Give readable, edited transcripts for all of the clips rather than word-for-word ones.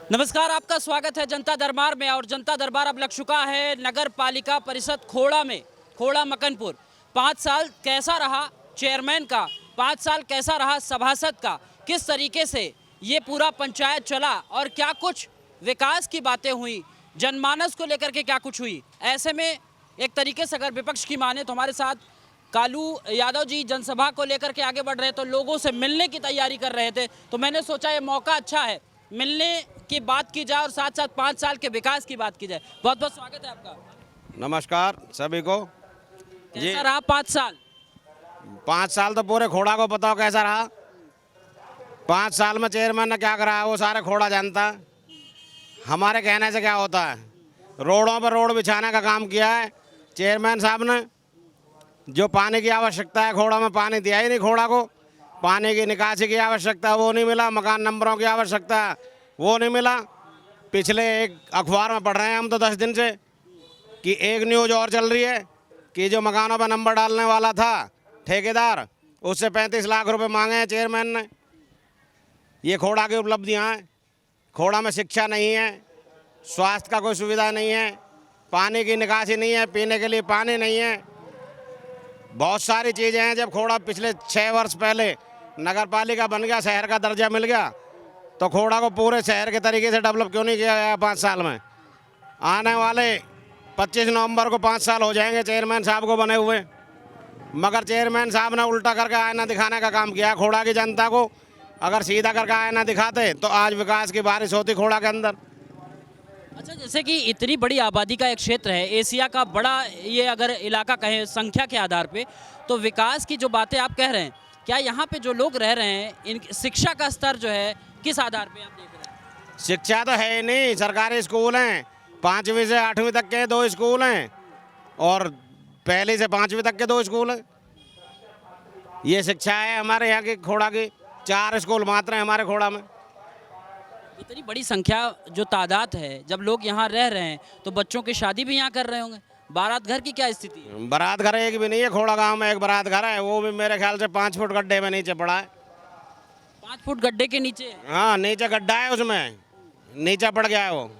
नमस्कार, आपका स्वागत है जनता दरबार में। और जनता दरबार अब लग चुका है नगर पालिका परिषद खोड़ा में, खोड़ा मकनपुर। 5 साल कैसा रहा चेयरमैन का, 5 साल कैसा रहा सभासद का, किस तरीके से ये पूरा पंचायत चला और क्या कुछ विकास की बातें हुई, जनमानस को लेकर के क्या कुछ हुई। ऐसे में एक तरीके से अगर विपक्ष की माने तो हमारे साथ कालू यादव जी जनसभा को लेकर के आगे बढ़ रहे, तो लोगों से मिलने की तैयारी कर रहे थे। तो मैंने सोचा ये मौका अच्छा है, मिलने की बात की जाए और साथ साथ 5 साल के विकास की बात की जाए। बहुत बहुत स्वागत है आपका। नमस्कार सभी को। कैसा रहा 5 साल? 5 साल तो पूरे खोड़ा को बताओ कैसा रहा। 5 साल में चेयरमैन ने क्या करा है वो सारे खोड़ा जानता है। हमारे कहने से क्या होता है, रोडों पर रोड बिछाने का काम किया है चेयरमैन साहब ने। जो पानी की आवश्यकता है खोड़ा में, पानी दिया ही नहीं खोड़ा को। पानी की निकासी की आवश्यकता वो नहीं मिला, मकान नंबरों की आवश्यकता वो नहीं मिला। पिछले एक अखबार में पढ़ रहे हैं हम तो 10 दिन से कि एक न्यूज़ और चल रही है कि जो मकानों पर नंबर डालने वाला था ठेकेदार, उससे 35 लाख रुपए मांगे हैं चेयरमैन ने। ये खोड़ा की उपलब्धियां हैं। खोड़ा में शिक्षा नहीं है, स्वास्थ्य का कोई सुविधा नहीं है, पानी की निकासी नहीं है, पीने के लिए पानी नहीं है, बहुत सारी चीज़ें हैं। जब खोड़ा पिछले 6 वर्ष पहले नगर पालिका बन गया, शहर का दर्जा मिल गया, तो खोड़ा को पूरे शहर के तरीके से डेवलप क्यों नहीं किया गया 5 साल में। आने वाले 25 नवंबर को 5 साल हो जाएंगे चेयरमैन साहब को बने हुए, मगर चेयरमैन साहब ने उल्टा करके आईना दिखाने का काम किया खोड़ा की जनता को। अगर सीधा करके आईना दिखाते तो आज विकास की बारिश होती खोड़ा के अंदर। अच्छा, जैसे कि इतनी बड़ी आबादी का एक क्षेत्र है, एशिया का बड़ा ये अगर इलाका कहें संख्या के आधार पे, तो विकास की जो बातें आप कह रहे हैं, क्या यहाँ पे जो लोग रह रहे हैं इन शिक्षा का स्तर जो है किस आधार पे आप देख रहे हैं? शिक्षा तो है ही नहीं। सरकारी स्कूल हैं, 5वीं से 8वीं तक के 2 स्कूल हैं और पहली से 5वीं तक के 2 स्कूल हैं। ये शिक्षा है हमारे यहाँ की खोड़ा की। 4 स्कूल मात्र हैं हमारे खोड़ा में। इतनी बड़ी संख्या जो तादाद है, जब लोग यहाँ रह रहे हैं तो बच्चों की शादी भी यहाँ कर रहे होंगे। बारात घर की क्या स्थिति है? बारात घर एक भी नहीं है खोड़ा गांव में। एक बारात घर है, वो भी मेरे ख्याल से 5 फुट गड्ढे में नीचे पड़ा है। 5 फुट गड्ढे के नीचे? हाँ, नीचे गड्ढा है, उसमें नीचे पड़ गया है वो।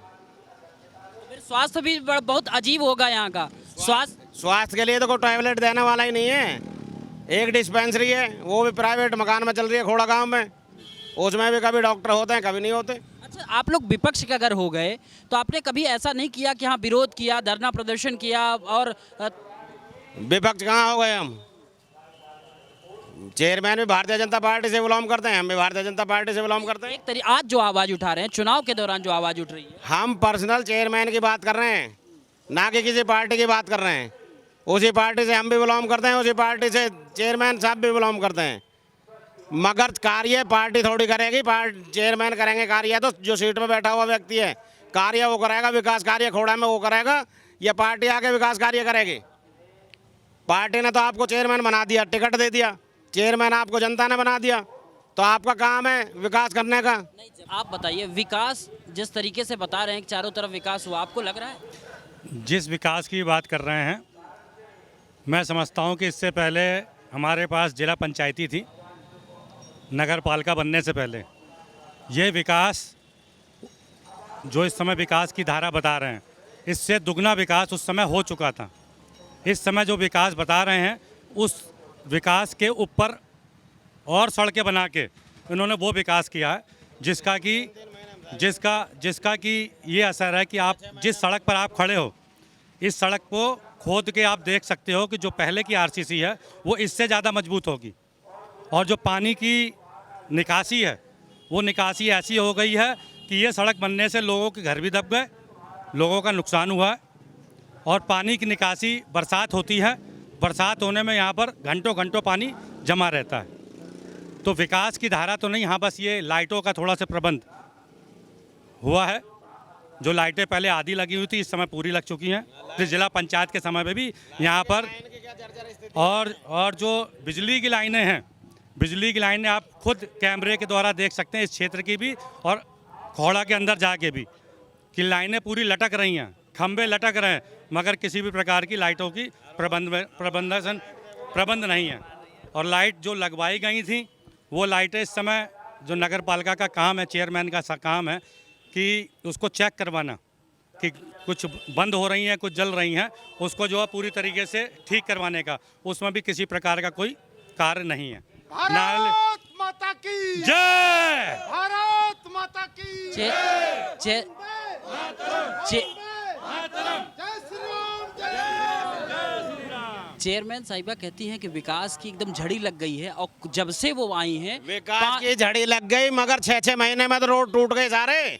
फिर स्वास्थ्य भी बहुत अजीब होगा यहाँ का। स्वास्थ्य के लिए तो कोई टॉयलेट देने वाला ही नहीं है। एक डिस्पेंसरी है, वो भी प्राइवेट मकान में चल रही है खोड़ा गांव में। उसमें भी कभी डॉक्टर होते हैं, कभी नहीं होते। अच्छा, आप लोग विपक्ष के अगर हो गए तो आपने कभी ऐसा नहीं किया कि हाँ विरोध किया, धरना प्रदर्शन किया? और विपक्ष कहाँ हो गए हम? चेयरमैन भी भारतीय जनता पार्टी से बिलोंग करते हैं, हम भी भारतीय जनता पार्टी से बिलोंग करते हैं। आज जो आवाज़ उठा रहे हैं, चुनाव के दौरान जो आवाज़ उठ रही है, हम पर्सनल चेयरमैन की बात कर रहे हैं, ना कि किसी पार्टी की बात कर रहे हैं। उसी पार्टी से हम भी बिलोंग करते हैं, उसी पार्टी से चेयरमैन साहब भी बिलोंग करते हैं। मगर कार्य पार्टी थोड़ी करेगी, चेयरमैन करेंगे कार्य। तो जो सीट पे बैठा हुआ व्यक्ति है कार्य वो करेगा, विकास कार्य खोड़ा में वो करेगा, या पार्टी आके विकास कार्य करेगी? पार्टी ने तो आपको चेयरमैन बना दिया, टिकट दे दिया, चेयरमैन आपको जनता ने बना दिया, तो आपका काम है विकास करने का। आप बताइए, विकास जिस तरीके से बता रहे हैं कि चारों तरफ विकास हुआ, आपको लग रहा है? जिस विकास की बात कर रहे हैं, मैं समझता हूं कि इससे पहले हमारे पास जिला पंचायती थी, नगर पालिका बनने से पहले। ये विकास जो इस समय विकास की धारा बता रहे हैं, इससे दुगना विकास उस समय हो चुका था। इस समय जो विकास बता रहे हैं, उस विकास के ऊपर और सड़कें बना के इन्होंने वो विकास किया है जिसका कि ये असर है कि आप जिस सड़क पर आप खड़े हो, इस सड़क को खोद के आप देख सकते हो कि जो पहले की आरसीसी है वो इससे ज़्यादा मजबूत होगी। और जो पानी की निकासी है, वो निकासी ऐसी हो गई है कि ये सड़क बनने से लोगों के घर भी दब गए, लोगों का नुकसान हुआ है। और पानी की निकासी, बरसात होती है, बरसात होने में यहाँ पर घंटों घंटों पानी जमा रहता है। तो विकास की धारा तो नहीं, हाँ बस ये लाइटों का थोड़ा सा प्रबंध हुआ है। जो लाइटें पहले आधी लगी हुई थी, इस समय पूरी लग चुकी हैं। तो जिला पंचायत के समय में भी यहाँ पर और जो बिजली की लाइनें हैं, बिजली की लाइनें आप खुद कैमरे के द्वारा देख सकते हैं, इस क्षेत्र की भी और खोड़ा के अंदर जाके भी, कि लाइनें पूरी लटक रही हैं, खंभे लटक रहे हैं, मगर किसी भी प्रकार की लाइटों की प्रबंध नहीं है। और लाइट जो लगवाई गई थी, वो लाइटें इस समय जो नगर पालिका का काम है, चेयरमैन का काम है, कि उसको चेक करवाना कि कुछ बंद हो रही हैं, कुछ जल रही हैं, उसको जो है पूरी तरीके से ठीक करवाने का, उसमें भी किसी प्रकार का कोई कार्य नहीं है। भारत माता की जय। भारत माता की चे, चे, चे, जय श्री राम जय चेयरमैन साहिबा कहती हैं कि विकास की एकदम झड़ी लग गई है और जब से वो आई हैं विकास की झड़ी लग गई, मगर 6-6 महीने में तो रोड टूट गए सारे।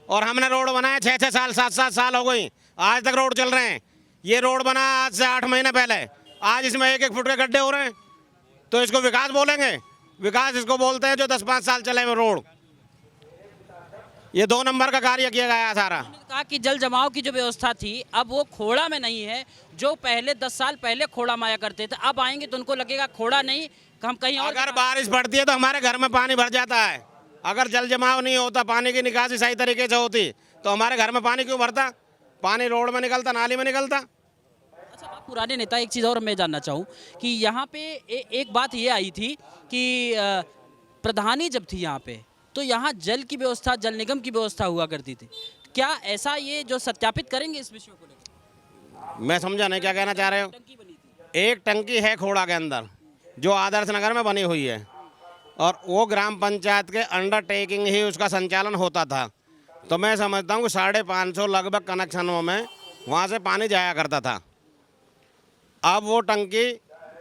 और हमने रोड बनाए 6-6 साल 7-7 साल हो गई, आज तक रोड चल रहे हैं। ये रोड बना आज से 8 महीने पहले, आज इसमें 1-1 फुट के गड्ढे हो रहे हैं, तो इसको विकास बोलेंगे? विकास इसको बोलते हैं जो 10-5 साल चले हुए रोड। ये 2 नंबर का कार्य किया गया है सारा। कहा कि जल जमाव की जो व्यवस्था थी अब वो खोड़ा में नहीं है, जो पहले 10 साल पहले खोड़ा माया करते थे, अब आएंगे तो उनको लगेगा खोड़ा नहीं, हम कहीं और। अगर बारिश पड़ती है तो हमारे घर में पानी भर जाता है। अगर जल जमाव नहीं होता, पानी की निकासी सही तरीके से होती, तो हमारे घर में पानी क्यों भरता? पानी रोड में निकलता, नाली में निकलता। अच्छा, आप पुराने नेता, एक चीज़ और मैं जानना चाहूँ कि यहाँ पे एक बात ये आई थी कि प्रधानी जब थी यहाँ पे तो यहाँ जल की व्यवस्था, जल निगम की व्यवस्था हुआ करती थी। क्या ऐसा ये जो सत्यापित करेंगे इस विषय को लेकर? मैं समझा नहीं क्या कहना चाह रहे हो। टंकी बनी थी, एक टंकी है खोड़ा के अंदर जो आदर्श नगर में बनी हुई है, और वो ग्राम पंचायत के अंडरटेकिंग ही उसका संचालन होता था। तो मैं समझता हूँ कि 550 लगभग कनेक्शनों में वहाँ से पानी जाया करता था। अब वो टंकी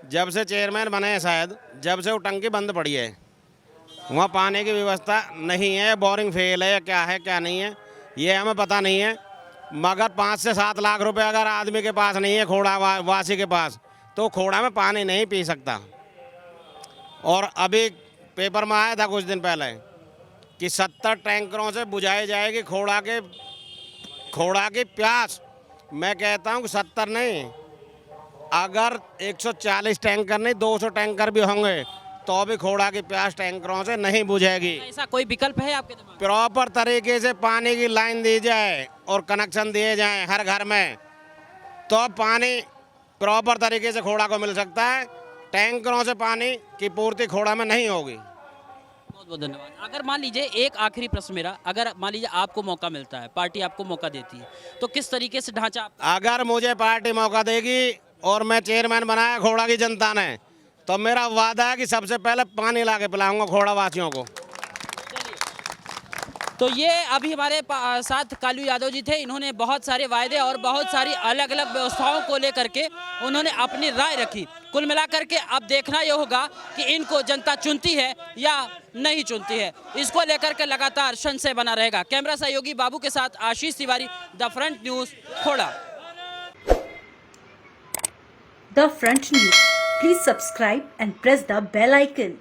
जब से चेयरमैन बने हैं शायद, जब से वो टंकी बंद पड़ी है, वहाँ पानी की व्यवस्था नहीं है। बोरिंग फेल है या क्या है क्या नहीं है ये हमें पता नहीं है। मगर 5 से 7 लाख रुपए अगर आदमी के पास नहीं है, खोड़ा वासी के पास, तो खोड़ा में पानी नहीं पी सकता। और अभी पेपर में आया था कुछ दिन पहले कि 70 टैंकरों से बुझाई जाएगी खोड़ा की प्यास। मैं कहता हूँ कि 70 नहीं, अगर 140 टैंकर नहीं 200 टैंकर भी होंगे तो भी खोड़ा की प्यास टैंकरों से नहीं बुझेगी। ऐसा कोई विकल्प है आपके दिमाग में? प्रॉपर तरीके से पानी की लाइन दी जाए और कनेक्शन दिए जाएं हर घर में, तो पानी प्रॉपर तरीके से खोड़ा को मिल सकता है। टैंकरों से पानी की पूर्ति खोड़ा में नहीं होगी। बहुत बहुत धन्यवाद। अगर मान लीजिए, एक आखिरी प्रश्न मेरा, अगर मान लीजिए आपको मौका मिलता है, पार्टी आपको मौका देती है, तो किस तरीके से ढांचा अगर मुझे पार्टी मौका देगी और मैं चेयरमैन बनाया खोड़ा की जनता ने, तो मेरा वादा है कि सबसे पहले पानी ला के पिलाऊंगा खोड़ा वासियों को। तो ये अभी हमारे साथ कालू यादव जी थे। इन्होंने बहुत सारे वायदे और बहुत सारी अलग अलग व्यवस्थाओं को लेकर के उन्होंने अपनी राय रखी। कुल मिलाकर के अब देखना ये होगा कि इनको जनता चुनती है या नहीं चुनती है। इसको लेकर के लगातार संशय बना रहेगा। कैमरा सहयोगी बाबू के साथ Ashish Tiwari, the Front News, Khoda. The Front News. Please subscribe and press the bell icon.